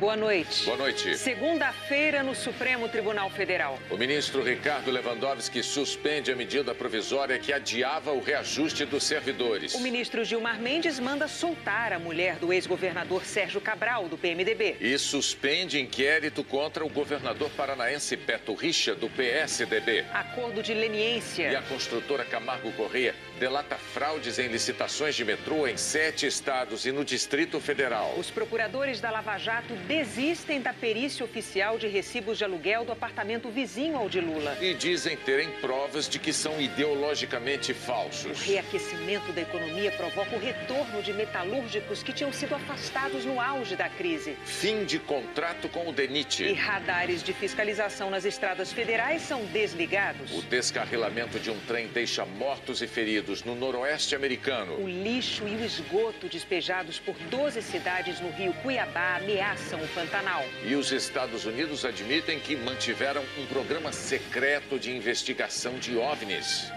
Boa noite. Boa noite. Segunda-feira no Supremo Tribunal Federal. O ministro Ricardo Lewandowski suspende a medida provisória que adiava o reajuste dos servidores. O ministro Gilmar Mendes manda soltar a mulher do ex-governador Sérgio Cabral, do PMDB. E suspende inquérito contra o governador paranaense Beto Richa, do PSDB. Acordo de leniência. E a construtora Camargo Corrêa delata fraudes em licitações de metrô em 7 estados e no Distrito Federal. Os procuradores da Lava Jato desistem da perícia oficial de recibos de aluguel do apartamento vizinho ao de Lula. E dizem terem provas de que são ideologicamente falsos. O reaquecimento da economia provoca o retorno de metalúrgicos que tinham sido afastados no auge da crise. Fim de contrato com o DENIT. E radares de fiscalização nas estradas federais são desligados. O descarrilamento de um trem deixa mortos e feridos no noroeste americano. O lixo e o esgoto despejados por 12 cidades no Rio Cuiabá ameaçam o Pantanal. E os Estados Unidos admitem que mantiveram um programa secreto de investigação de OVNIs.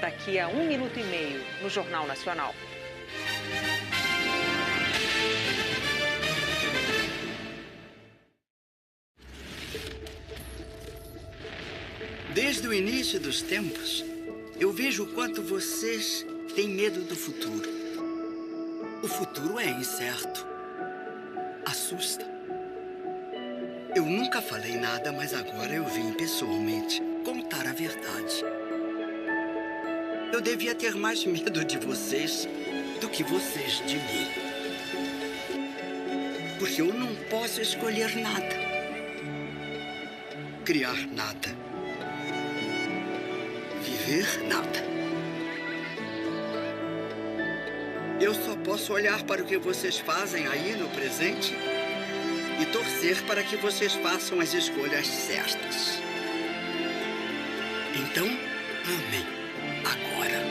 Daqui a 1 minuto e meio, no Jornal Nacional. Desde o início dos tempos, eu vejo o quanto vocês têm medo do futuro. O futuro é incerto. Assusta. Eu nunca falei nada, mas agora eu vim pessoalmente contar a verdade. Eu devia ter mais medo de vocês do que vocês de mim. Porque eu não posso escolher nada. Criar nada. Viver nada. Eu só posso olhar para o que vocês fazem aí no presente e torcer para que vocês façam as escolhas certas. Então, amem agora.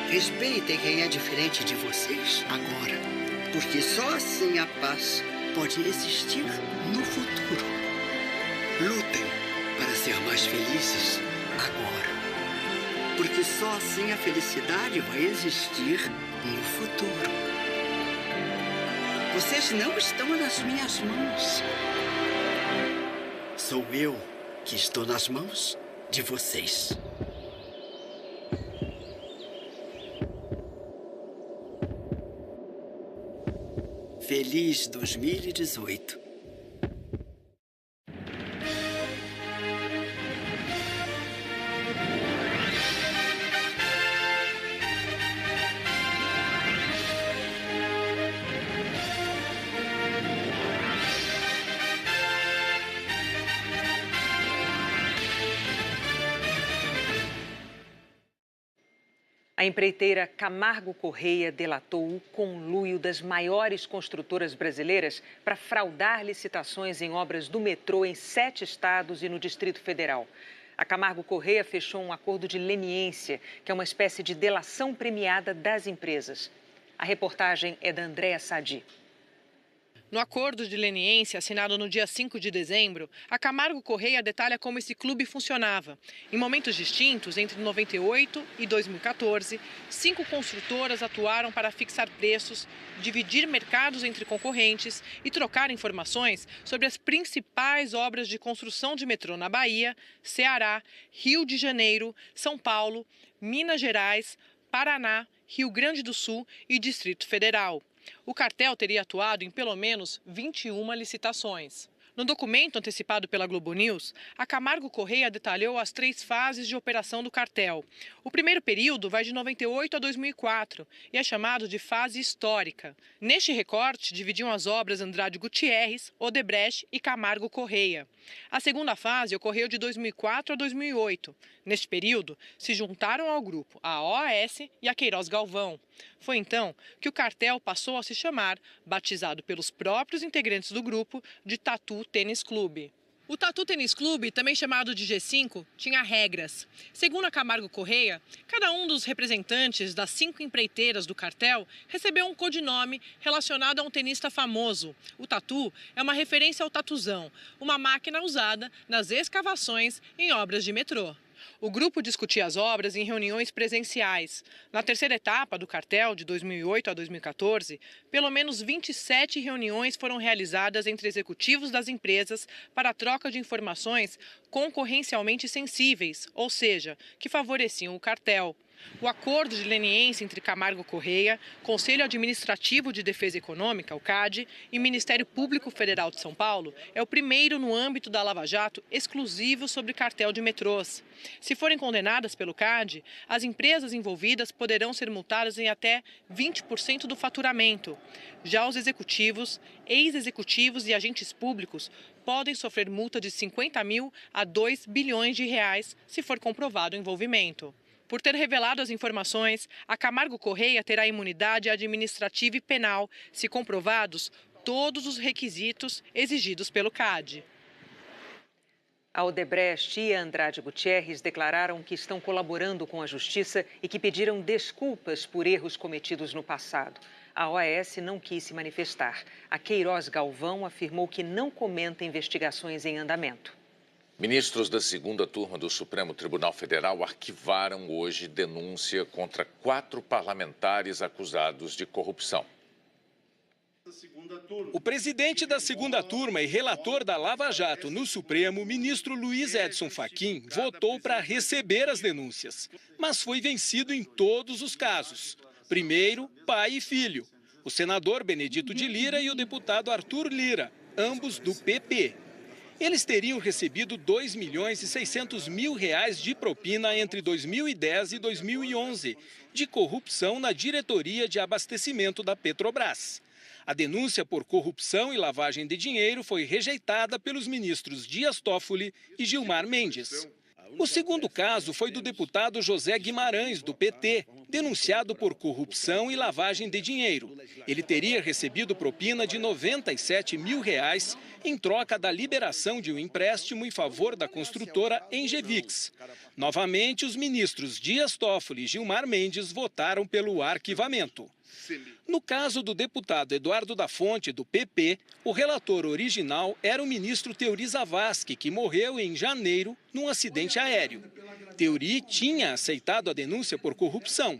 Respeitem quem é diferente de vocês agora, porque só assim a paz pode existir no futuro. Lutem para ser mais felizes agora, porque só assim a felicidade vai existir no futuro. Vocês não estão nas minhas mãos. Sou eu que estou nas mãos de vocês. Feliz 2018. A empreiteira Camargo Corrêa delatou o conluio das maiores construtoras brasileiras para fraudar licitações em obras do metrô em 7 estados e no Distrito Federal. A Camargo Corrêa fechou um acordo de leniência, que é uma espécie de delação premiada das empresas. A reportagem é da Andréa Sadi. No acordo de leniência, assinado no dia 5 de dezembro, a Camargo Corrêa detalha como esse clube funcionava. Em momentos distintos, entre 98 e 2014, 5 construtoras atuaram para fixar preços, dividir mercados entre concorrentes e trocar informações sobre as principais obras de construção de metrô na Bahia, Ceará, Rio de Janeiro, São Paulo, Minas Gerais, Paraná, Rio Grande do Sul e Distrito Federal. O cartel teria atuado em pelo menos 21 licitações. No documento antecipado pela Globo News, a Camargo Corrêa detalhou as 3 fases de operação do cartel. O primeiro período vai de 98 a 2004 e é chamado de fase histórica. Neste recorte, dividiam as obras Andrade Gutierrez, Odebrecht e Camargo Corrêa. A segunda fase ocorreu de 2004 a 2008. Neste período, se juntaram ao grupo a OAS e a Queiroz Galvão. Foi então que o cartel passou a se chamar, batizado pelos próprios integrantes do grupo, de Tatu Tênis Clube. O Tatu Tênis Clube, também chamado de G5, tinha regras. Segundo a Camargo Corrêa, cada um dos representantes das 5 empreiteiras do cartel recebeu um codinome relacionado a um tenista famoso. O Tatu é uma referência ao tatuzão, uma máquina usada nas escavações em obras de metrô. O grupo discutia as obras em reuniões presenciais. Na terceira etapa do cartel, de 2008 a 2014, pelo menos 27 reuniões foram realizadas entre executivos das empresas para a troca de informações concorrencialmente sensíveis, ou seja, que favoreciam o cartel. O acordo de leniência entre Camargo Correia, Conselho Administrativo de Defesa Econômica, o CAD, e Ministério Público Federal de São Paulo é o primeiro no âmbito da Lava Jato exclusivo sobre cartel de metrôs. Se forem condenadas pelo CAD, as empresas envolvidas poderão ser multadas em até 20% do faturamento. Já os executivos, ex-executivos e agentes públicos podem sofrer multa de 50 mil a 2 bilhões de reais se for comprovado o envolvimento. Por ter revelado as informações, a Camargo Correia terá imunidade administrativa e penal, se comprovados todos os requisitos exigidos pelo CAD. A Odebrecht e a Andrade Gutierrez declararam que estão colaborando com a Justiça e que pediram desculpas por erros cometidos no passado. A OAS não quis se manifestar. A Queiroz Galvão afirmou que não comenta investigações em andamento. Ministros da segunda turma do Supremo Tribunal Federal arquivaram hoje denúncia contra 4 parlamentares acusados de corrupção. O presidente da segunda turma e relator da Lava Jato no Supremo, ministro Luiz Edson Fachin, votou para receber as denúncias, mas foi vencido em todos os casos. Primeiro, pai e filho, o senador Benedito de Lira e o deputado Arthur Lira, ambos do PP. Eles teriam recebido 2 milhões e 600 mil reais de propina entre 2010 e 2011, de corrupção na diretoria de abastecimento da Petrobras. A denúncia por corrupção e lavagem de dinheiro foi rejeitada pelos ministros Dias Toffoli e Gilmar Mendes. O segundo caso foi do deputado José Guimarães, do PT, denunciado por corrupção e lavagem de dinheiro. Ele teria recebido propina de 97 mil reais em troca da liberação de um empréstimo em favor da construtora Engevix. Novamente, os ministros Dias Toffoli e Gilmar Mendes votaram pelo arquivamento. No caso do deputado Eduardo da Fonte, do PP, o relator original era o ministro Teori Zavascki, que morreu em janeiro num acidente aéreo. Teori tinha aceitado a denúncia por corrupção.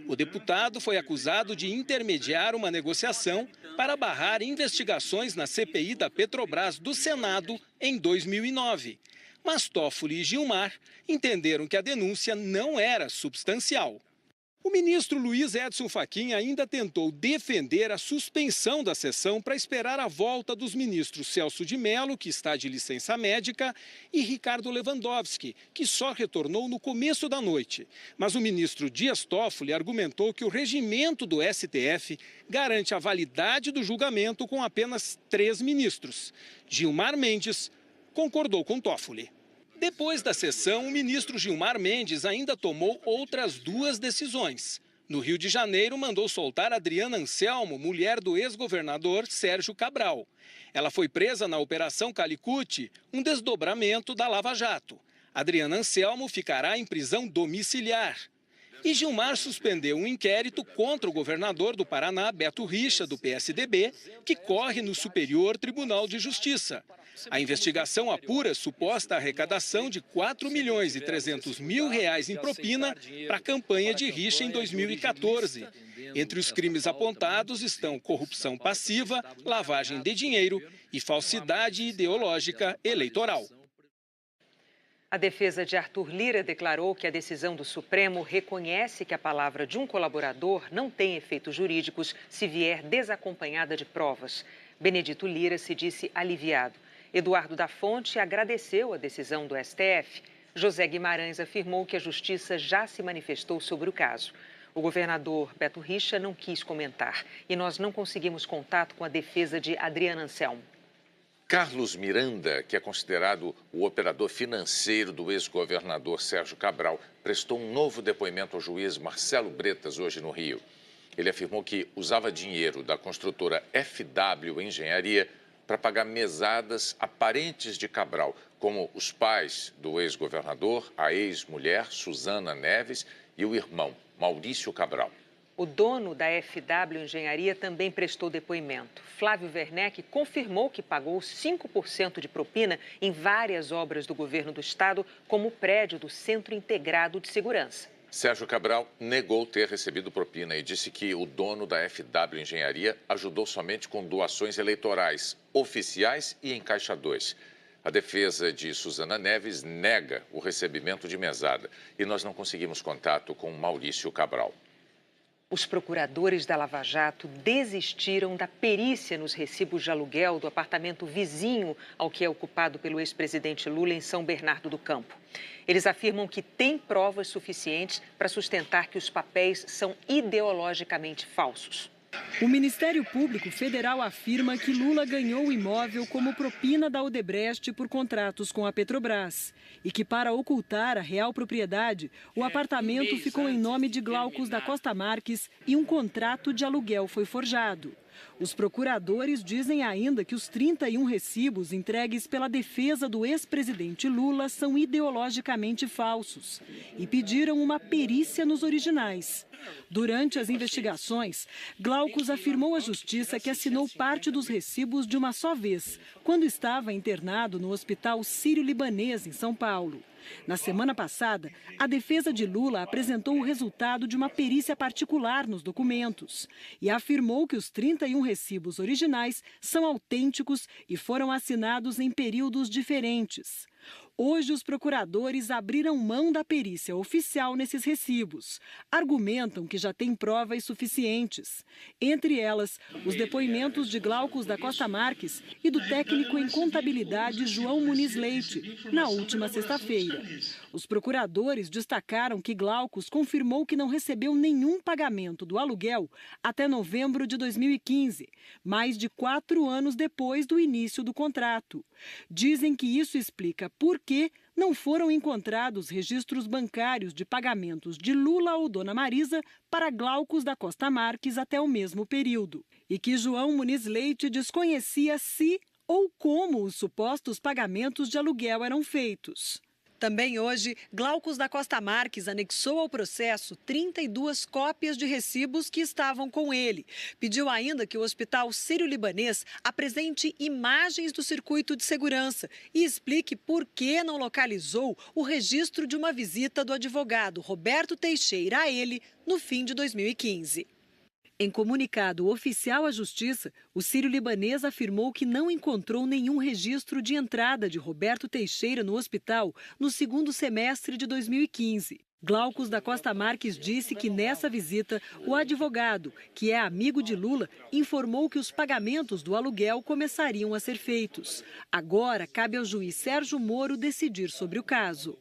O deputado foi acusado de intermediar uma negociação para barrar investigações na CPI da Petrobras do Senado em 2009. Mas Toffoli e Gilmar entenderam que a denúncia não era substancial. O ministro Luiz Edson Fachin ainda tentou defender a suspensão da sessão para esperar a volta dos ministros Celso de Mello, que está de licença médica, e Ricardo Lewandowski, que só retornou no começo da noite. Mas o ministro Dias Toffoli argumentou que o regimento do STF garante a validade do julgamento com apenas 3 ministros. Gilmar Mendes concordou com Toffoli. Depois da sessão, o ministro Gilmar Mendes ainda tomou outras 2 decisões. No Rio de Janeiro, mandou soltar Adriana Anselmo, mulher do ex-governador Sérgio Cabral. Ela foi presa na Operação Calicut, um desdobramento da Lava Jato. Adriana Anselmo ficará em prisão domiciliar. E Gilmar suspendeu um inquérito contra o governador do Paraná, Beto Richa, do PSDB, que corre no Superior Tribunal de Justiça. A investigação apura suposta arrecadação de 4 milhões e 300 mil reais em propina para a campanha de Richa em 2014. Entre os crimes apontados estão corrupção passiva, lavagem de dinheiro e falsidade ideológica eleitoral. A defesa de Arthur Lira declarou que a decisão do Supremo reconhece que a palavra de um colaborador não tem efeitos jurídicos se vier desacompanhada de provas. Benedito Lira se disse aliviado. Eduardo da Fonte agradeceu a decisão do STF. José Guimarães afirmou que a Justiça já se manifestou sobre o caso. O governador Beto Richa não quis comentar e nós não conseguimos contato com a defesa de Adriana Anselmo. Carlos Miranda, que é considerado o operador financeiro do ex-governador Sérgio Cabral, prestou um novo depoimento ao juiz Marcelo Bretas hoje no Rio. Ele afirmou que usava dinheiro da construtora FW Engenharia para pagar mesadas a parentes de Cabral, como os pais do ex-governador, a ex-mulher Suzana Neves e o irmão Maurício Cabral. O dono da FW Engenharia também prestou depoimento. Flávio Werneck confirmou que pagou 5% de propina em várias obras do governo do estado, como o prédio do Centro Integrado de Segurança. Sérgio Cabral negou ter recebido propina e disse que o dono da FW Engenharia ajudou somente com doações eleitorais, oficiais e em Caixa 2. A defesa de Suzana Neves nega o recebimento de mesada e nós não conseguimos contato com Maurício Cabral. Os procuradores da Lava Jato desistiram da perícia nos recibos de aluguel do apartamento vizinho ao que é ocupado pelo ex-presidente Lula em São Bernardo do Campo. Eles afirmam que têm provas suficientes para sustentar que os papéis são ideologicamente falsos. O Ministério Público Federal afirma que Lula ganhou o imóvel como propina da Odebrecht por contratos com a Petrobras e que, para ocultar a real propriedade, o apartamento ficou em nome de Glaucus da Costa Marques e um contrato de aluguel foi forjado. Os procuradores dizem ainda que os 31 recibos entregues pela defesa do ex-presidente Lula são ideologicamente falsos e pediram uma perícia nos originais. Durante as investigações, Glaucus afirmou à Justiça que assinou parte dos recibos de uma só vez, quando estava internado no Hospital Sírio-Libanês, em São Paulo. Na semana passada, a defesa de Lula apresentou o resultado de uma perícia particular nos documentos e afirmou que os 31 recibos originais são autênticos e foram assinados em períodos diferentes. Hoje, os procuradores abriram mão da perícia oficial nesses recibos. Argumentam que já têm provas suficientes. Entre elas, os depoimentos de Glaucus da Costa Marques e do técnico em contabilidade João Muniz Leite, na última sexta-feira. Os procuradores destacaram que Glaucus confirmou que não recebeu nenhum pagamento do aluguel até novembro de 2015, mais de 4 anos depois do início do contrato. Dizem que isso explica por que não foram encontrados registros bancários de pagamentos de Lula ou Dona Marisa para Glaucus da Costa Marques até o mesmo período. E que João Muniz Leite desconhecia se ou como os supostos pagamentos de aluguel eram feitos. Também hoje, Glaucus da Costa Marques anexou ao processo 32 cópias de recibos que estavam com ele. Pediu ainda que o Hospital Sírio-Libanês apresente imagens do circuito de segurança e explique por que não localizou o registro de uma visita do advogado Roberto Teixeira a ele no fim de 2015. Em comunicado oficial à Justiça, o Sírio-Libanês afirmou que não encontrou nenhum registro de entrada de Roberto Teixeira no hospital no segundo semestre de 2015. Glaucus da Costa Marques disse que nessa visita, o advogado, que é amigo de Lula, informou que os pagamentos do aluguel começariam a ser feitos. Agora, cabe ao juiz Sérgio Moro decidir sobre o caso.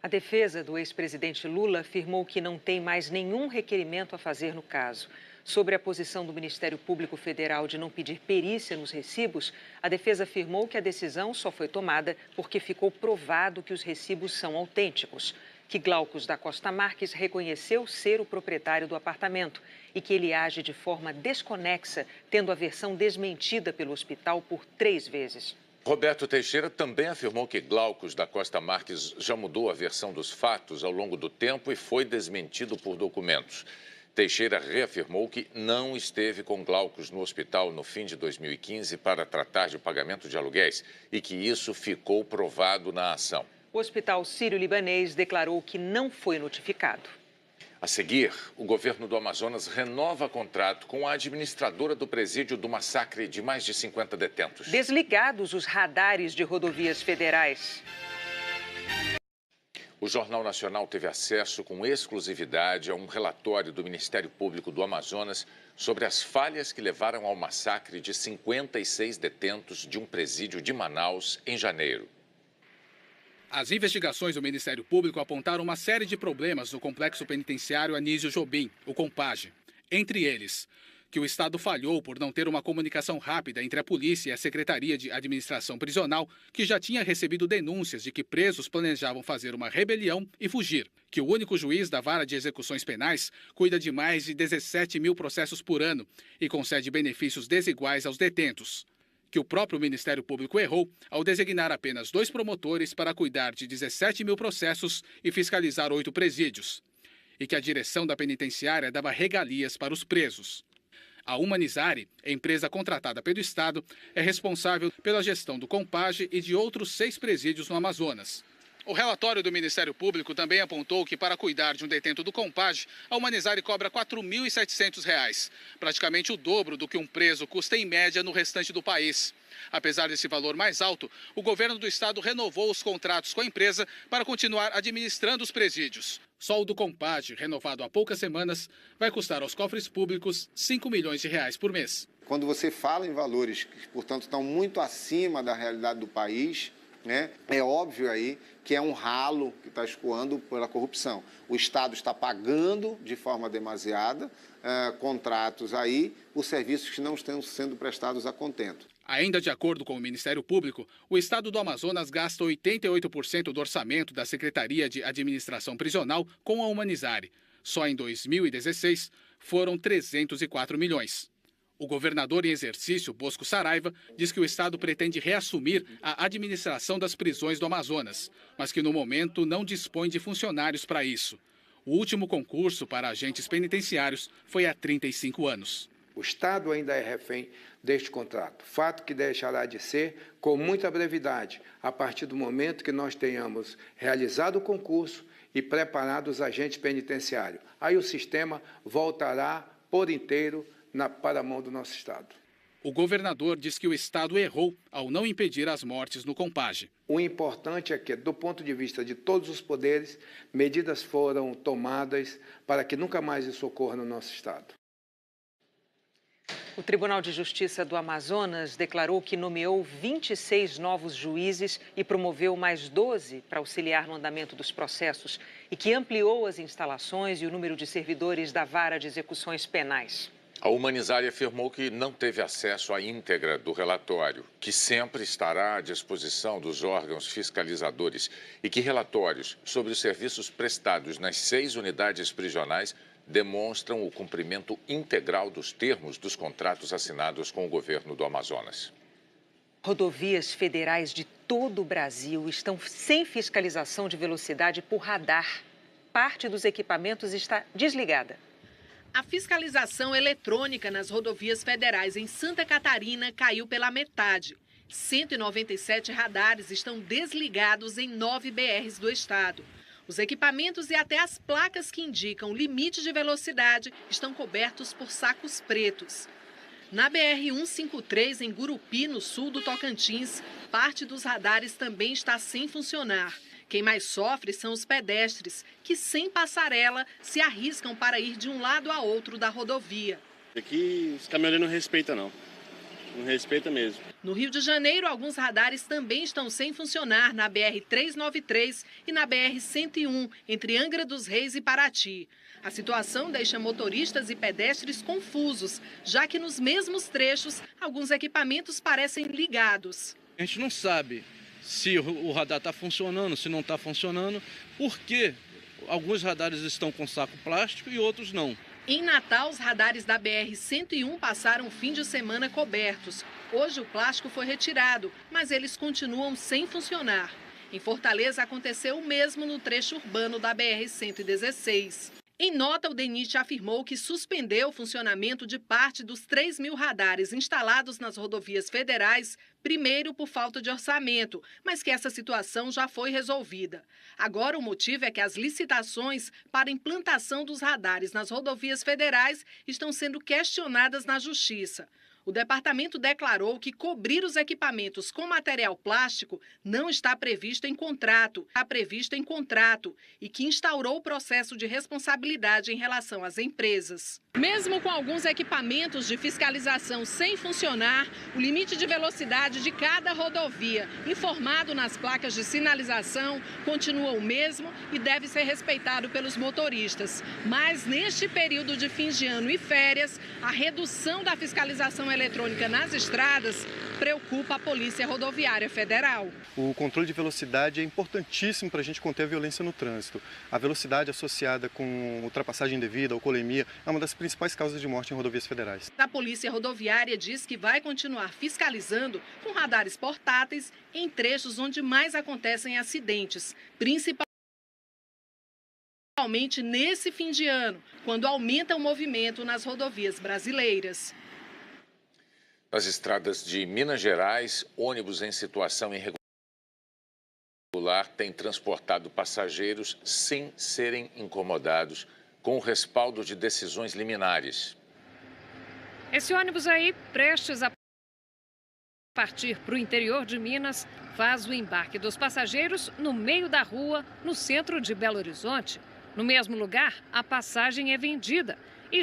A defesa do ex-presidente Lula afirmou que não tem mais nenhum requerimento a fazer no caso. Sobre a posição do Ministério Público Federal de não pedir perícia nos recibos, a defesa afirmou que a decisão só foi tomada porque ficou provado que os recibos são autênticos, que Glaucus da Costa Marques reconheceu ser o proprietário do apartamento e que ele age de forma desconexa, tendo a versão desmentida pelo hospital por 3 vezes. Roberto Teixeira também afirmou que Glaucus da Costa Marques já mudou a versão dos fatos ao longo do tempo e foi desmentido por documentos. Teixeira reafirmou que não esteve com Glaucus no hospital no fim de 2015 para tratar de pagamento de aluguéis e que isso ficou provado na ação. O Hospital Sírio-Libanês declarou que não foi notificado. A seguir, o governo do Amazonas renova contrato com a administradora do presídio do massacre de mais de 50 detentos. Desligados os radares de rodovias federais. O Jornal Nacional teve acesso com exclusividade a um relatório do Ministério Público do Amazonas sobre as falhas que levaram ao massacre de 56 detentos de um presídio de Manaus em janeiro. As investigações do Ministério Público apontaram uma série de problemas no complexo penitenciário Anísio Jobim, o Compage. Entre eles, que o Estado falhou por não ter uma comunicação rápida entre a polícia e a Secretaria de Administração Prisional, que já tinha recebido denúncias de que presos planejavam fazer uma rebelião e fugir. Que o único juiz da Vara de Execuções Penais cuida de mais de 17 mil processos por ano e concede benefícios desiguais aos detentos. Que o próprio Ministério Público errou ao designar apenas 2 promotores para cuidar de 17 mil processos e fiscalizar 8 presídios. e que a direção da penitenciária dava regalias para os presos. A Humanizare, empresa contratada pelo Estado, é responsável pela gestão do Compage e de outros 6 presídios no Amazonas. O relatório do Ministério Público também apontou que, para cuidar de um detento do Compage, a Humanizare cobra R$ 4.700, praticamente o dobro do que um preso custa em média no restante do país. Apesar desse valor mais alto, o governo do estado renovou os contratos com a empresa para continuar administrando os presídios. Só o do Compage, renovado há poucas semanas, vai custar aos cofres públicos R$ 5 milhões por mês. Quando você fala em valores que, portanto, estão muito acima da realidade do país, né, é óbvio aí que é um ralo que está escoando pela corrupção. O Estado está pagando de forma demasiada contratos aí por serviços que não estão sendo prestados a contento. Ainda de acordo com o Ministério Público, o estado do Amazonas gasta 88% do orçamento da Secretaria de Administração Prisional com a Humanizare. Só em 2016 foram 304 milhões. O governador em exercício, Bosco Saraiva, diz que o estado pretende reassumir a administração das prisões do Amazonas, mas que no momento não dispõe de funcionários para isso. O último concurso para agentes penitenciários foi há 35 anos. O Estado ainda é refém deste contrato, fato que deixará de ser com muita brevidade, a partir do momento que nós tenhamos realizado o concurso e preparado os agentes penitenciários. Aí o sistema voltará por inteiro para a mão do nosso Estado. O governador diz que o Estado errou ao não impedir as mortes no Compage. O importante é que, do ponto de vista de todos os poderes, medidas foram tomadas para que nunca mais isso ocorra no nosso Estado. O Tribunal de Justiça do Amazonas declarou que nomeou 26 novos juízes e promoveu mais 12 para auxiliar no andamento dos processos e que ampliou as instalações e o número de servidores da Vara de Execuções Penais. A Humanizare afirmou que não teve acesso à íntegra do relatório, que sempre estará à disposição dos órgãos fiscalizadores e que relatórios sobre os serviços prestados nas 6 unidades prisionais demonstram o cumprimento integral dos termos dos contratos assinados com o governo do Amazonas. Rodovias federais de todo o Brasil estão sem fiscalização de velocidade por radar. Parte dos equipamentos está desligada. A fiscalização eletrônica nas rodovias federais em Santa Catarina caiu pela metade. 197 radares estão desligados em 9 BRs do estado. Os equipamentos e até as placas que indicam limite de velocidade estão cobertos por sacos pretos. Na BR-153, em Gurupi, no sul do Tocantins, parte dos radares também está sem funcionar. Quem mais sofre são os pedestres, que sem passarela se arriscam para ir de um lado a outro da rodovia. Aqui os caminhoneiros não respeitam, não. Não respeita mesmo. No Rio de Janeiro, alguns radares também estão sem funcionar na BR-393 e na BR-101, entre Angra dos Reis e Paraty. A situação deixa motoristas e pedestres confusos, já que nos mesmos trechos, alguns equipamentos parecem ligados. A gente não sabe se o radar está funcionando, se não está funcionando, porque alguns radares estão com saco plástico e outros não. Em Natal, os radares da BR-101 passaram o fim de semana cobertos. Hoje o plástico foi retirado, mas eles continuam sem funcionar. Em Fortaleza aconteceu o mesmo no trecho urbano da BR-116. Em nota, o DENIT afirmou que suspendeu o funcionamento de parte dos 3.000 radares instalados nas rodovias federais, primeiro por falta de orçamento, mas que essa situação já foi resolvida. Agora o motivo é que as licitações para implantação dos radares nas rodovias federais estão sendo questionadas na Justiça. O departamento declarou que cobrir os equipamentos com material plástico não está previsto em contrato, e que instaurou o processo de responsabilidade em relação às empresas. Mesmo com alguns equipamentos de fiscalização sem funcionar, o limite de velocidade de cada rodovia, informado nas placas de sinalização, continua o mesmo e deve ser respeitado pelos motoristas. Mas neste período de fim de ano e férias, a redução da fiscalização eletrônica nas estradas preocupa a Polícia Rodoviária Federal. O controle de velocidade é importantíssimo para a gente conter a violência no trânsito. A velocidade associada com ultrapassagem indevida, alcoolemia, é uma das principais causas de morte em rodovias federais. A Polícia Rodoviária diz que vai continuar fiscalizando com radares portáteis em trechos onde mais acontecem acidentes, principalmente Principalmente nesse fim de ano, quando aumenta o movimento nas rodovias brasileiras. Nas estradas de Minas Gerais, ônibus em situação irregular têm transportado passageiros sem serem incomodados, com o respaldo de decisões liminares. Esse ônibus aí, prestes a partir para o interior de Minas, faz o embarque dos passageiros no meio da rua, no centro de Belo Horizonte. No mesmo lugar, a passagem é vendida e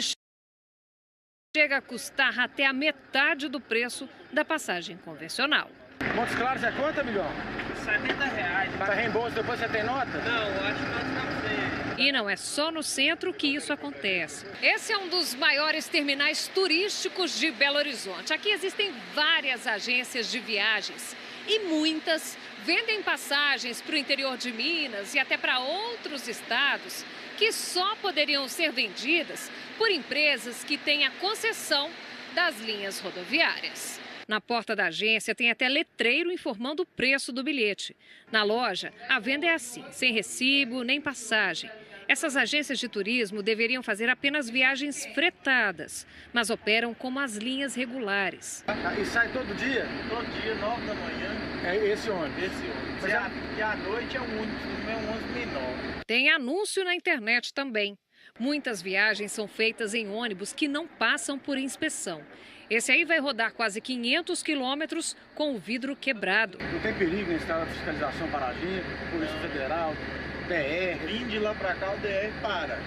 chega a custar até a metade do preço da passagem convencional. Montes Claros é quanto, amigão? R$70. Tá reembolso, depois você tem nota? Não, acho que não sei. E não é só no centro que isso acontece. Esse é um dos maiores terminais turísticos de Belo Horizonte. Aqui existem várias agências de viagens e muitas vendem passagens para o interior de Minas e até para outros estados que só poderiam ser vendidas por empresas que têm a concessão das linhas rodoviárias. Na porta da agência tem até letreiro informando o preço do bilhete. Na loja, a venda é assim, sem recibo nem passagem. Essas agências de turismo deveriam fazer apenas viagens fretadas, mas operam como as linhas regulares. E sai todo dia? Todo dia, 9 da manhã. É esse ônibus? Esse ônibus. E à noite é um ônibus, é um ônibus menor. Tem anúncio na internet também. Muitas viagens são feitas em ônibus que não passam por inspeção. Esse aí vai rodar quase 500 quilômetros com o vidro quebrado. Não tem perigo em estrada de fiscalização paradinha, Polícia Federal, DR? Vindo de lá pra cá, o DR para.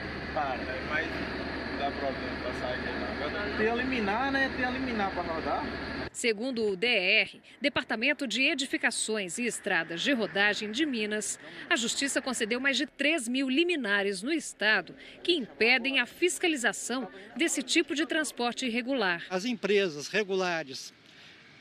Mas não dá problema de passagem não. Tem a liminar, né? Tem a liminar para rodar. Segundo o DR, Departamento de Edificações e Estradas de Rodagem de Minas, a Justiça concedeu mais de 3.000 liminares no estado que impedem a fiscalização desse tipo de transporte irregular. As empresas regulares,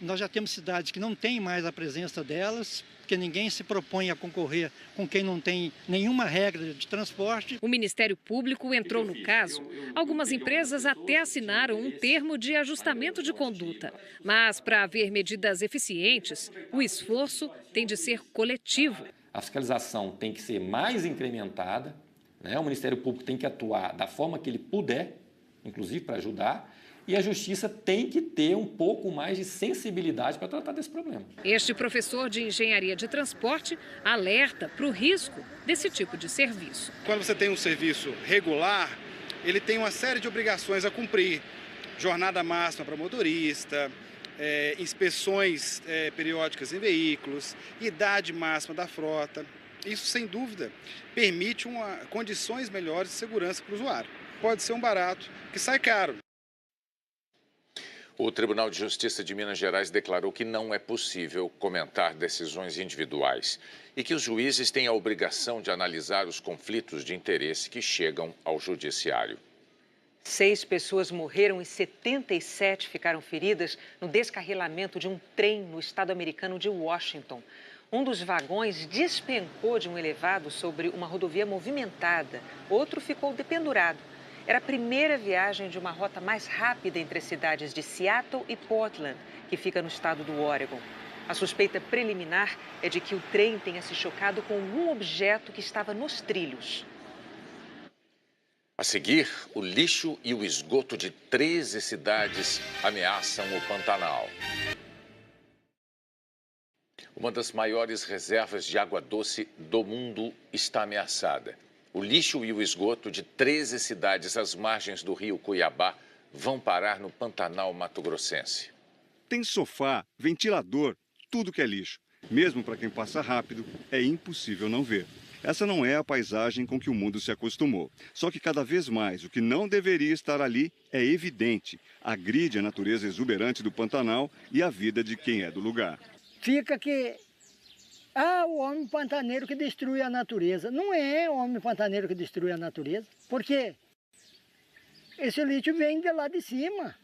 nós já temos cidades que não têm mais a presença delas, porque ninguém se propõe a concorrer com quem não tem nenhuma regra de transporte. O Ministério Público entrou no caso. Algumas empresas até assinaram um termo de ajustamento de conduta. Mas, para haver medidas eficientes, o esforço tem de ser coletivo. A fiscalização tem que ser mais incrementada, né? O Ministério Público tem que atuar da forma que ele puder, inclusive para ajudar. E a Justiça tem que ter um pouco mais de sensibilidade para tratar desse problema. Este professor de engenharia de transporte alerta para o risco desse tipo de serviço. Quando você tem um serviço regular, ele tem uma série de obrigações a cumprir. Jornada máxima para motorista, inspeções periódicas em veículos, idade máxima da frota. Isso, sem dúvida, permite condições melhores de segurança para o usuário. Pode ser um barato que sai caro. O Tribunal de Justiça de Minas Gerais declarou que não é possível comentar decisões individuais e que os juízes têm a obrigação de analisar os conflitos de interesse que chegam ao judiciário. 6 pessoas morreram e 77 ficaram feridas no descarrilamento de um trem no estado americano de Washington. Um dos vagões despencou de um elevado sobre uma rodovia movimentada. Outro ficou dependurado. Era a primeira viagem de uma rota mais rápida entre as cidades de Seattle e Portland, que fica no estado do Oregon. A suspeita preliminar é de que o trem tenha se chocado com algum objeto que estava nos trilhos. A seguir, o lixo e o esgoto de 13 cidades ameaçam o Pantanal. Uma das maiores reservas de água doce do mundo está ameaçada. O lixo e o esgoto de 13 cidades às margens do rio Cuiabá vão parar no Pantanal mato-grossense. Tem sofá, ventilador, tudo que é lixo. Mesmo para quem passa rápido, é impossível não ver. Essa não é a paisagem com que o mundo se acostumou. Só que cada vez mais o que não deveria estar ali é evidente. Agride a natureza exuberante do Pantanal e a vida de quem é do lugar. Fica que o homem pantaneiro que destrui a natureza. Não é o homem pantaneiro que destrui a natureza, porque esse lixo vem de lá de cima.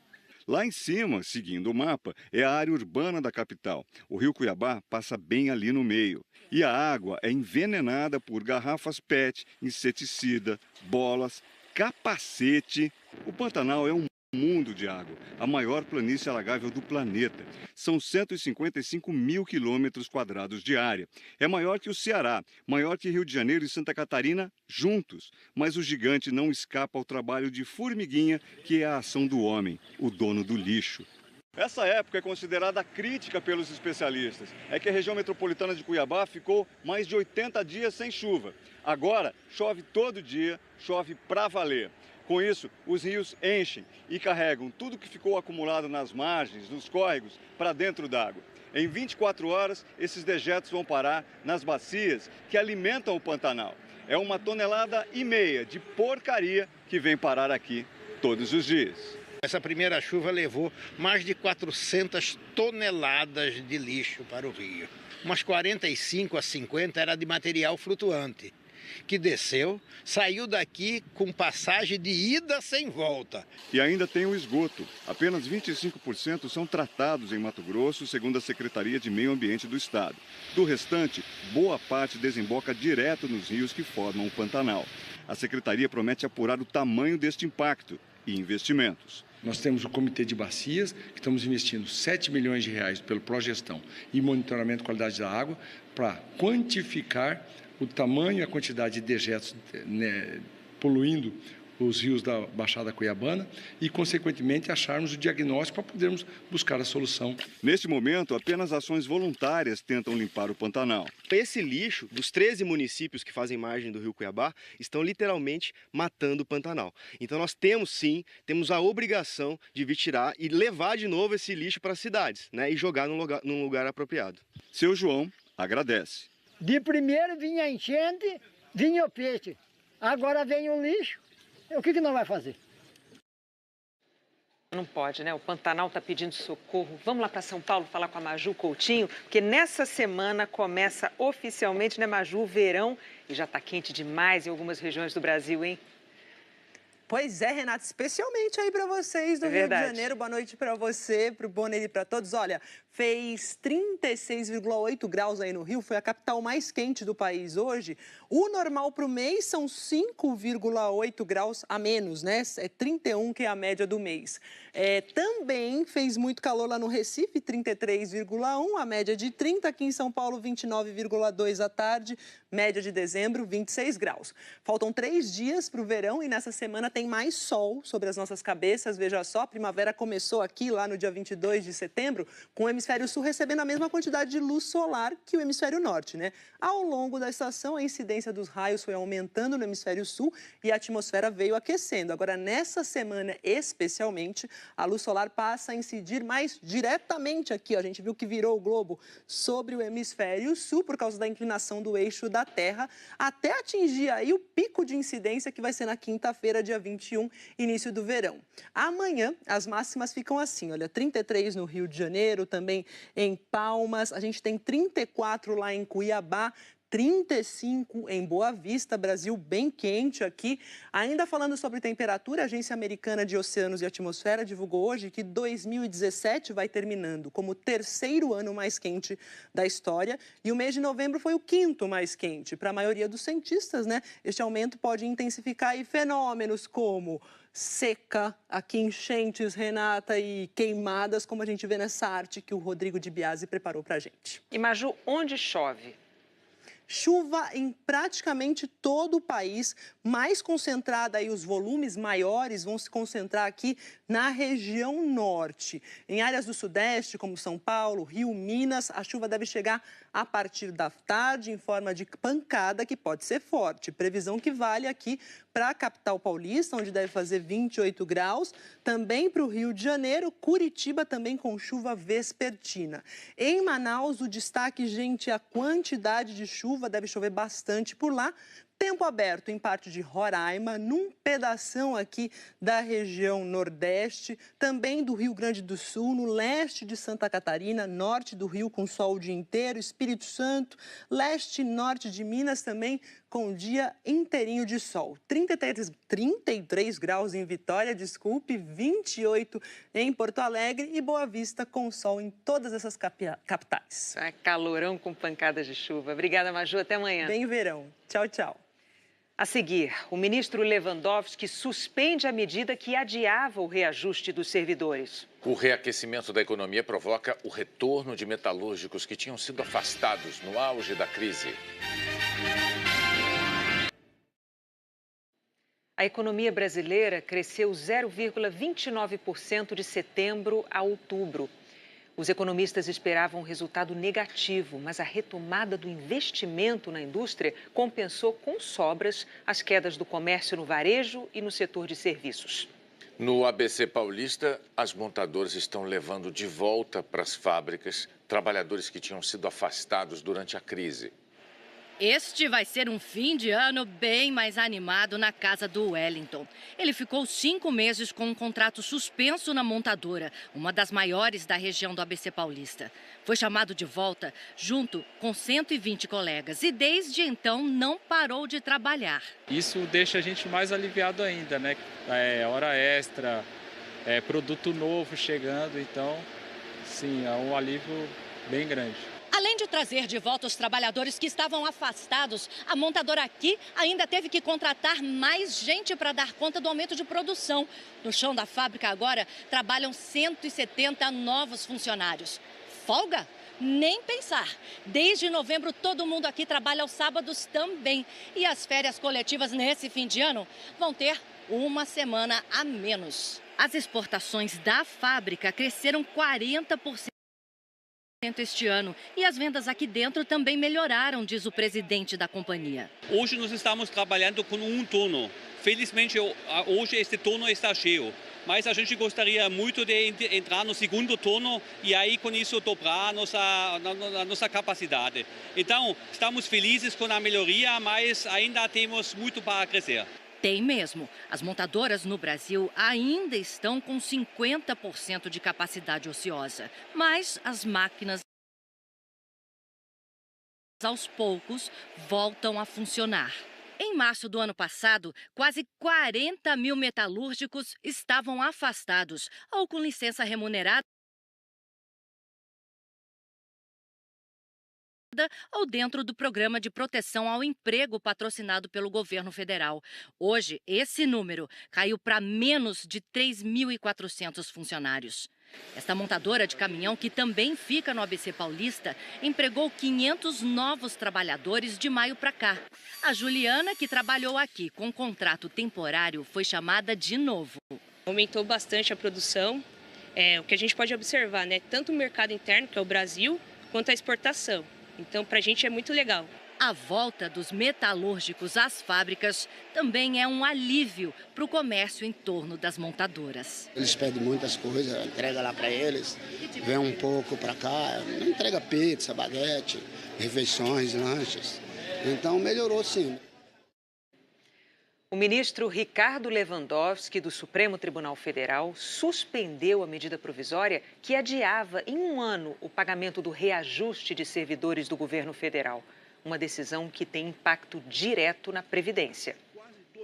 Lá em cima, seguindo o mapa, é a área urbana da capital. O rio Cuiabá passa bem ali no meio. E a água é envenenada por garrafas PET, inseticida, bolas, capacete. O Pantanal é um mundo de água, a maior planície alagável do planeta. São 155 mil quilômetros quadrados de área. É maior que o Ceará, maior que Rio de Janeiro e Santa Catarina juntos. Mas o gigante não escapa ao trabalho de formiguinha, que é a ação do homem, o dono do lixo. Essa época é considerada crítica pelos especialistas. É que a região metropolitana de Cuiabá ficou mais de 80 dias sem chuva. Agora, chove todo dia, chove pra valer. Com isso, os rios enchem e carregam tudo que ficou acumulado nas margens, nos córregos, para dentro d'água. Em 24 horas, esses dejetos vão parar nas bacias que alimentam o Pantanal. É 1,5 tonelada de porcaria que vem parar aqui todos os dias. Essa primeira chuva levou mais de 400 toneladas de lixo para o rio. Umas 45 a 50 era de material flutuante, que desceu, saiu daqui com passagem de ida sem volta. E ainda tem o esgoto. Apenas 25% são tratados em Mato Grosso, segundo a Secretaria de Meio Ambiente do Estado. Do restante, boa parte desemboca direto nos rios que formam o Pantanal. A Secretaria promete apurar o tamanho deste impacto e investimentos. Nós temos o Comitê de Bacias, que estamos investindo 7 milhões de reais pelo Progestão e monitoramento de qualidade da água para quantificar o tamanho e a quantidade de dejetos poluindo os rios da Baixada Cuiabana e, consequentemente, acharmos o diagnóstico para podermos buscar a solução. Neste momento, apenas ações voluntárias tentam limpar o Pantanal. Esse lixo dos 13 municípios que fazem margem do rio Cuiabá estão literalmente matando o Pantanal. Então nós temos a obrigação de vir tirar e levar de novo esse lixo para as cidades, né, e jogar num lugar apropriado. Seu João agradece. De primeiro vinha a enchente, vinha o peixe. Agora vem o lixo. O que nós vamos fazer? Não pode, né? O Pantanal está pedindo socorro. Vamos lá para São Paulo falar com a Maju Coutinho, porque nessa semana começa oficialmente, né, Maju, o verão, e já está quente demais em algumas regiões do Brasil, hein? Pois é, Renata, especialmente aí para vocês do Rio de Janeiro. Boa noite para você, para o Bonner e para todos. Olha, fez 36,8 graus aí no Rio, foi a capital mais quente do país hoje. O normal para o mês são 5,8 graus a menos, né? É 31 que é a média do mês. Também fez muito calor lá no Recife, 33,1, a média de 30. Aqui em São Paulo, 29,2 à tarde, média de dezembro, 26 graus. Faltam 3 dias para o verão e nessa semana tem mais sol sobre as nossas cabeças. Veja só, a primavera começou aqui lá no dia 22 de setembro, com o hemisfério sul recebendo a mesma quantidade de luz solar que o hemisfério norte, né? Ao longo da estação, a incidência dos raios foi aumentando no hemisfério sul e a atmosfera veio aquecendo. Agora, nessa semana especialmente, a luz solar passa a incidir mais diretamente aqui. Ó. A gente viu que virou o globo sobre o hemisfério sul por causa da inclinação do eixo da Terra, até atingir aí o pico de incidência que vai ser na quinta-feira, dia 21, início do verão. Amanhã, as máximas ficam assim, olha, 33 no Rio de Janeiro, também em Palmas, a gente tem 34 lá em Cuiabá, 35 em Boa Vista, Brasil bem quente aqui. Ainda falando sobre temperatura, a Agência Americana de Oceanos e Atmosfera divulgou hoje que 2017 vai terminando como o 3º ano mais quente da história e o mês de novembro foi o 5º mais quente. Para a maioria dos cientistas, né, este aumento pode intensificar aí fenômenos como seca, aqui enchentes, Renata, e queimadas, como a gente vê nessa arte que o Rodrigo de Biasi preparou para a gente. E Maju, onde chove? Chuva em praticamente todo o país, mais concentrada aí, os volumes maiores vão se concentrar aqui na região norte. Em áreas do sudeste, como São Paulo, Rio, Minas, a chuva deve chegar a partir da tarde em forma de pancada, que pode ser forte. Previsão que vale aqui para a capital paulista, onde deve fazer 28 graus. Também para o Rio de Janeiro, Curitiba também com chuva vespertina. Em Manaus, o destaque, gente, é a quantidade de chuva, deve chover bastante por lá. Tempo aberto em parte de Roraima, num pedação aqui da região nordeste, também do Rio Grande do Sul, no leste de Santa Catarina, norte do Rio com sol o dia inteiro, Espírito Santo, leste e norte de Minas também com o dia inteirinho de sol. 33 graus em Vitória, 28 em Porto Alegre e Boa Vista com sol em todas essas capitais. Calorão com pancadas de chuva. Obrigada, Maju. Até amanhã. Bem verão. Tchau, tchau. A seguir, o ministro Lewandowski suspende a medida que adiava o reajuste dos servidores. O reaquecimento da economia provoca o retorno de metalúrgicos que tinham sido afastados no auge da crise. A economia brasileira cresceu 0,29% de setembro a outubro. Os economistas esperavam um resultado negativo, mas a retomada do investimento na indústria compensou com sobras as quedas do comércio no varejo e no setor de serviços. No ABC Paulista, as montadoras estão levando de volta para as fábricas trabalhadores que tinham sido afastados durante a crise. Este vai ser um fim de ano bem mais animado na casa do Wellington. Ele ficou 5 meses com um contrato suspenso na montadora, uma das maiores da região do ABC Paulista. Foi chamado de volta junto com 120 colegas e desde então não parou de trabalhar. Isso deixa a gente mais aliviado ainda, né? Hora extra, produto novo chegando, então, sim, é um alívio bem grande. Além de trazer de volta os trabalhadores que estavam afastados, a montadora aqui ainda teve que contratar mais gente para dar conta do aumento de produção. No chão da fábrica agora trabalham 170 novos funcionários. Folga? Nem pensar. Desde novembro todo mundo aqui trabalha aos sábados também. E as férias coletivas nesse fim de ano vão ter uma semana a menos. As exportações da fábrica cresceram 40% este ano. E as vendas aqui dentro também melhoraram, diz o presidente da companhia. Hoje nós estamos trabalhando com um turno. Felizmente, hoje este turno está cheio. Mas a gente gostaria muito de entrar no segundo turno e aí com isso dobrar a nossa capacidade. Então, estamos felizes com a melhoria, mas ainda temos muito para crescer. Tem mesmo. As montadoras no Brasil ainda estão com 50% de capacidade ociosa. Mas as máquinas, aos poucos, voltam a funcionar. Em março do ano passado, quase 40 mil metalúrgicos estavam afastados ou com licença remunerada ou dentro do Programa de Proteção ao Emprego patrocinado pelo governo federal. Hoje, esse número caiu para menos de 3.400 funcionários. Esta montadora de caminhão, que também fica no ABC Paulista, empregou 500 novos trabalhadores de maio para cá. A Juliana, que trabalhou aqui com contrato temporário, foi chamada de novo. Aumentou bastante a produção, o que a gente pode observar, né? Tanto o mercado interno, que é o Brasil, quanto a exportação. Então, para a gente é muito legal. A volta dos metalúrgicos às fábricas também é um alívio para o comércio em torno das montadoras. Eles pedem muitas coisas, entrega lá para eles, vem um pouco para cá, entrega pizza, baguete, refeições, lanches. Então, melhorou sim. O ministro Ricardo Lewandowski, do Supremo Tribunal Federal, suspendeu a medida provisória que adiava em um ano o pagamento do reajuste de servidores do governo federal. Uma decisão que tem impacto direto na Previdência.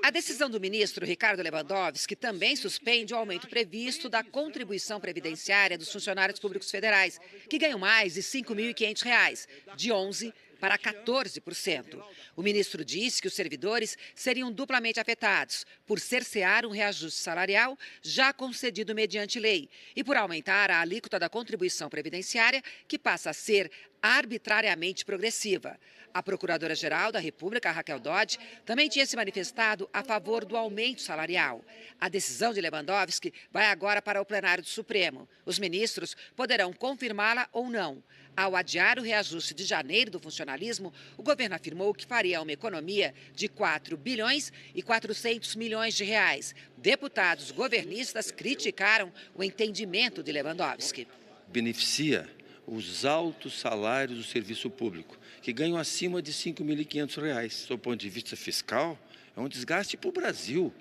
A decisão do ministro Ricardo Lewandowski também suspende o aumento previsto da contribuição previdenciária dos funcionários públicos federais, que ganham mais de R$ 5.500, de 11% para 14%. O ministro disse que os servidores seriam duplamente afetados por cercear um reajuste salarial já concedido mediante lei e por aumentar a alíquota da contribuição previdenciária, que passa a ser arbitrariamente progressiva. A Procuradora-Geral da República, Raquel Dodge, também tinha se manifestado a favor do aumento salarial. A decisão de Lewandowski vai agora para o plenário do Supremo. Os ministros poderão confirmá-la ou não. Ao adiar o reajuste de janeiro do funcionalismo, o governo afirmou que faria uma economia de 4 bilhões e 400 milhões de reais. Deputados governistas criticaram o entendimento de Lewandowski. Beneficia os altos salários do serviço público, que ganham acima de R$ 5.500. Do ponto de vista fiscal, é um desgaste para o Brasil.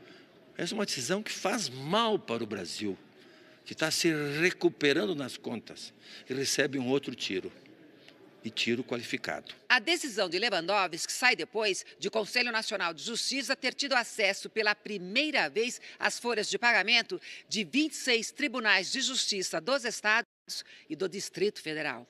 Essa é uma decisão que faz mal para o Brasil, que está se recuperando nas contas e recebe um outro tiro, e tiro qualificado. A decisão de Lewandowski sai depois de o Conselho Nacional de Justiça ter tido acesso pela primeira vez às folhas de pagamento de 26 tribunais de justiça dos estados e do Distrito Federal.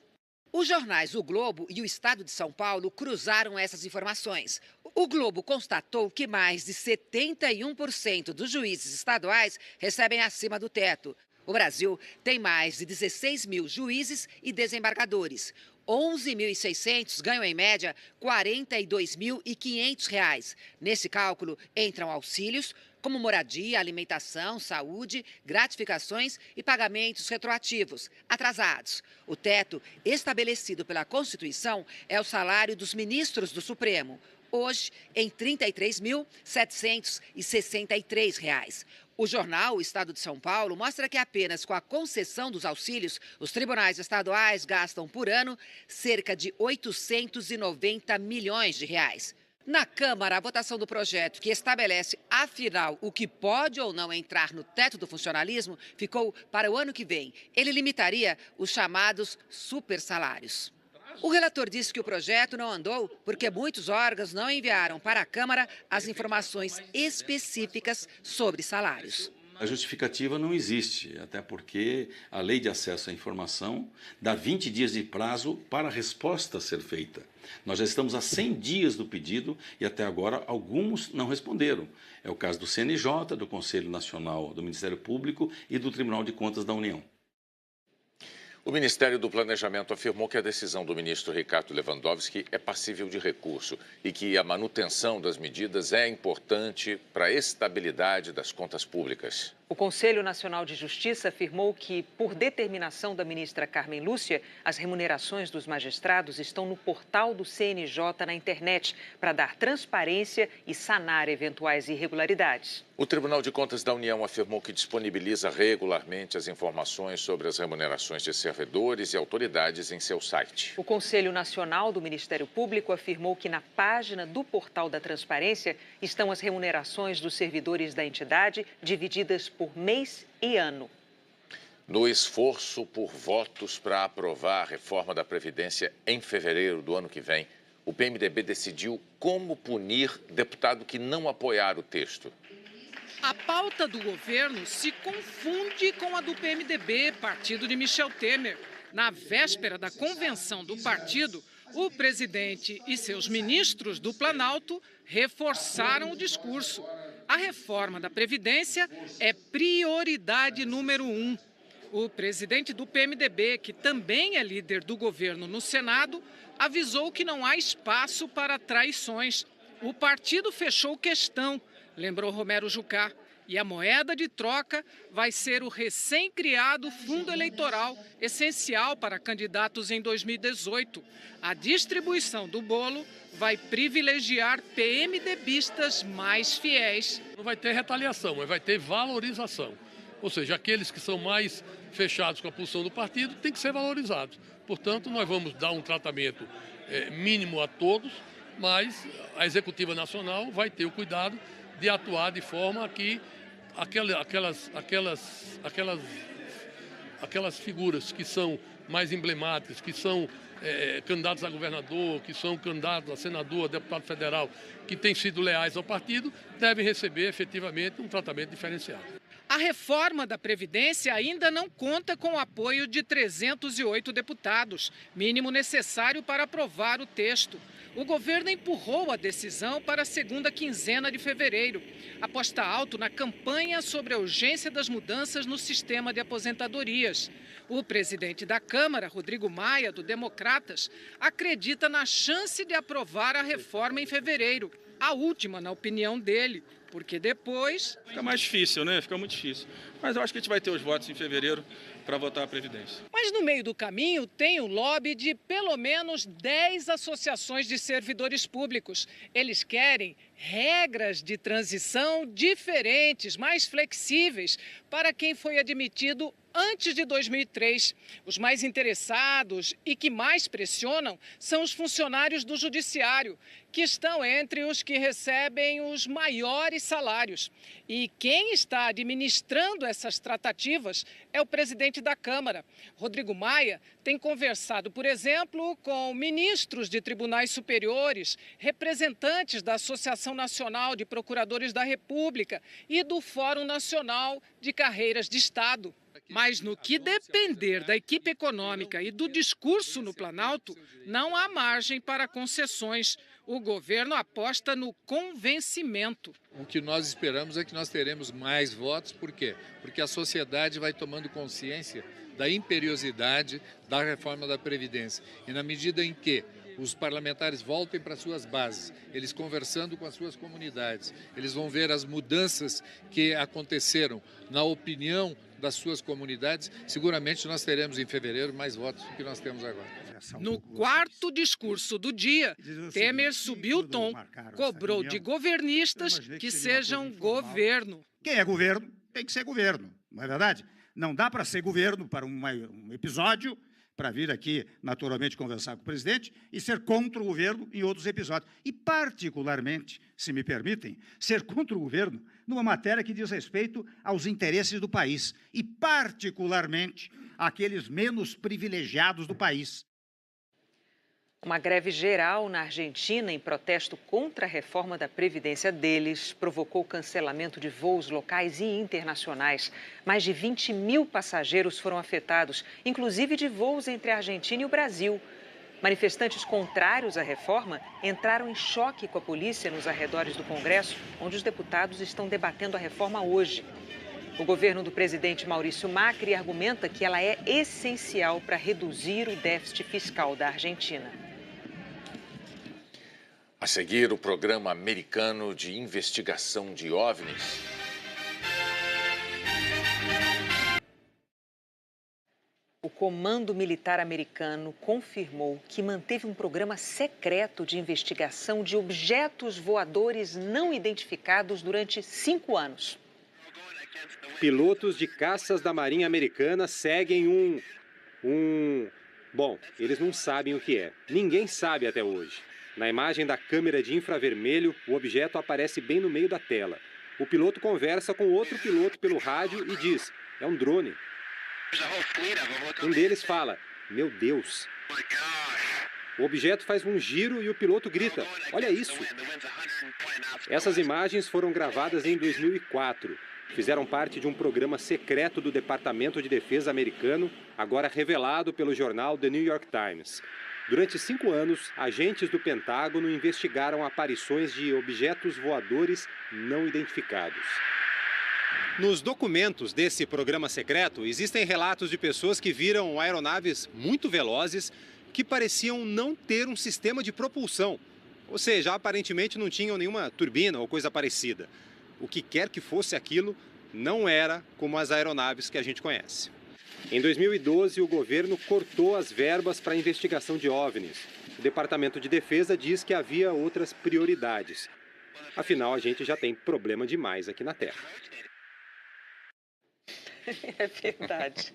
Os jornais O Globo e o Estado de São Paulo cruzaram essas informações. O Globo constatou que mais de 71% dos juízes estaduais recebem acima do teto. O Brasil tem mais de 16 mil juízes e desembargadores. 11.600 ganham, em média, R$ 42.500. Nesse cálculo entram auxílios, como moradia, alimentação, saúde, gratificações e pagamentos retroativos, atrasados. O teto estabelecido pela Constituição é o salário dos ministros do Supremo, hoje em R$ 33.763. O jornal O Estado de São Paulo mostra que apenas com a concessão dos auxílios, os tribunais estaduais gastam por ano cerca de 890 milhões de reais. Na Câmara, a votação do projeto, que estabelece, afinal, o que pode ou não entrar no teto do funcionalismo, ficou para o ano que vem. Ele limitaria os chamados supersalários. O relator disse que o projeto não andou porque muitos órgãos não enviaram para a Câmara as informações específicas sobre salários. A justificativa não existe, até porque a Lei de Acesso à Informação dá 20 dias de prazo para a resposta ser feita. Nós já estamos a 100 dias do pedido e até agora alguns não responderam. É o caso do CNJ, do Conselho Nacional do Ministério Público e do Tribunal de Contas da União. O Ministério do Planejamento afirmou que a decisão do ministro Ricardo Lewandowski é passível de recurso e que a manutenção das medidas é importante para a estabilidade das contas públicas. O Conselho Nacional de Justiça afirmou que, por determinação da ministra Carmen Lúcia, as remunerações dos magistrados estão no portal do CNJ na internet para dar transparência e sanar eventuais irregularidades. O Tribunal de Contas da União afirmou que disponibiliza regularmente as informações sobre as remunerações de servidores e autoridades em seu site. O Conselho Nacional do Ministério Público afirmou que na página do portal da transparência estão as remunerações dos servidores da entidade divididas por mês e ano. No esforço por votos para aprovar a reforma da Previdência em fevereiro do ano que vem, o PMDB decidiu como punir deputado que não apoiar o texto. A pauta do governo se confunde com a do PMDB, partido de Michel Temer. Na véspera da convenção do partido, o presidente e seus ministros do Planalto reforçaram o discurso. A reforma da Previdência é prioridade número 1. O presidente do PMDB, que também é líder do governo no Senado, avisou que não há espaço para traições. O partido fechou questão, lembrou Romero Jucá, e a moeda de troca vai ser o recém-criado fundo eleitoral, essencial para candidatos em 2018. A distribuição do bolo vai privilegiar PMDBistas mais fiéis. Não vai ter retaliação, mas vai ter valorização. Ou seja, aqueles que são mais fechados com a posição do partido têm que ser valorizados. Portanto, nós vamos dar um tratamento mínimo a todos, mas a Executiva Nacional vai ter o cuidado de atuar de forma que aquelas figuras que são mais emblemáticas, que são candidatos a governador, que são candidatos a senador, a deputado federal, que têm sido leais ao partido, devem receber efetivamente um tratamento diferenciado. A reforma da Previdência ainda não conta com o apoio de 308 deputados, mínimo necessário para aprovar o texto. O governo empurrou a decisão para a segunda quinzena de fevereiro. Aposta alto na campanha sobre a urgência das mudanças no sistema de aposentadorias. O presidente da Câmara, Rodrigo Maia, do Democratas, acredita na chance de aprovar a reforma em fevereiro. A última, na opinião dele, porque depois... Fica mais difícil, né? Fica muito difícil. Mas eu acho que a gente vai ter os votos em fevereiro para votar a Previdência. Mas no meio do caminho tem o lobby de pelo menos 10 associações de servidores públicos. Eles querem regras de transição diferentes, mais flexíveis, para quem foi admitido antes de 2003. Os mais interessados e que mais pressionam são os funcionários do Judiciário, que estão entre os que recebem os maiores salários. E quem está administrando essas tratativas é o presidente da Câmara. Rodrigo Maia tem tem conversado, por exemplo, com ministros de tribunais superiores, representantes da Associação Nacional de Procuradores da República e do Fórum Nacional de Carreiras de Estado. Mas no que depender da equipe econômica e do discurso no Planalto, não há margem para concessões. O governo aposta no convencimento. O que nós esperamos é que nós teremos mais votos. Por quê? Porque a sociedade vai tomando consciência da imperiosidade da reforma da Previdência. E na medida em que os parlamentares voltem para suas bases, eles conversando com as suas comunidades, eles vão ver as mudanças que aconteceram na opinião das suas comunidades, seguramente nós teremos em fevereiro mais votos do que nós temos agora. No quarto discurso do dia, Temer subiu o tom, cobrou de governistas que sejam governo. Quem é governo tem que ser governo, não é verdade? Não dá para ser governo para um episódio, para vir aqui naturalmente conversar com o presidente e ser contra o governo em outros episódios. E particularmente, se me permitem, ser contra o governo numa matéria que diz respeito aos interesses do país e particularmente àqueles menos privilegiados do país. Uma greve geral na Argentina em protesto contra a reforma da Previdência deles provocou o cancelamento de voos locais e internacionais. Mais de 20 mil passageiros foram afetados, inclusive de voos entre a Argentina e o Brasil. Manifestantes contrários à reforma entraram em choque com a polícia nos arredores do Congresso, onde os deputados estão debatendo a reforma hoje. O governo do presidente Maurício Macri argumenta que ela é essencial para reduzir o déficit fiscal da Argentina. A seguir, o programa americano de investigação de OVNIs. O Comando Militar Americano confirmou que manteve um programa secreto de investigação de objetos voadores não identificados durante 5 anos. Pilotos de caças da Marinha Americana seguem Bom, eles não sabem o que é. Ninguém sabe até hoje. Na imagem da câmera de infravermelho, o objeto aparece bem no meio da tela. O piloto conversa com outro piloto pelo rádio e diz: é um drone. Um deles fala: meu Deus. O objeto faz um giro e o piloto grita: olha isso. Essas imagens foram gravadas em 2004. Fizeram parte de um programa secreto do Departamento de Defesa americano, agora revelado pelo jornal The New York Times. Durante 5 anos, agentes do Pentágono investigaram aparições de objetos voadores não identificados. Nos documentos desse programa secreto, existem relatos de pessoas que viram aeronaves muito velozes que pareciam não ter um sistema de propulsão. Ou seja, aparentemente não tinham nenhuma turbina ou coisa parecida. O que quer que fosse aquilo, não era como as aeronaves que a gente conhece. Em 2012, o governo cortou as verbas para a investigação de OVNIs. O Departamento de Defesa diz que havia outras prioridades. Afinal, a gente já tem problema demais aqui na Terra. É verdade.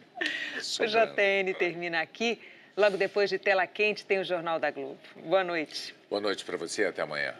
O JN termina aqui. Logo depois de Tela Quente tem o Jornal da Globo. Boa noite. Boa noite para você e até amanhã.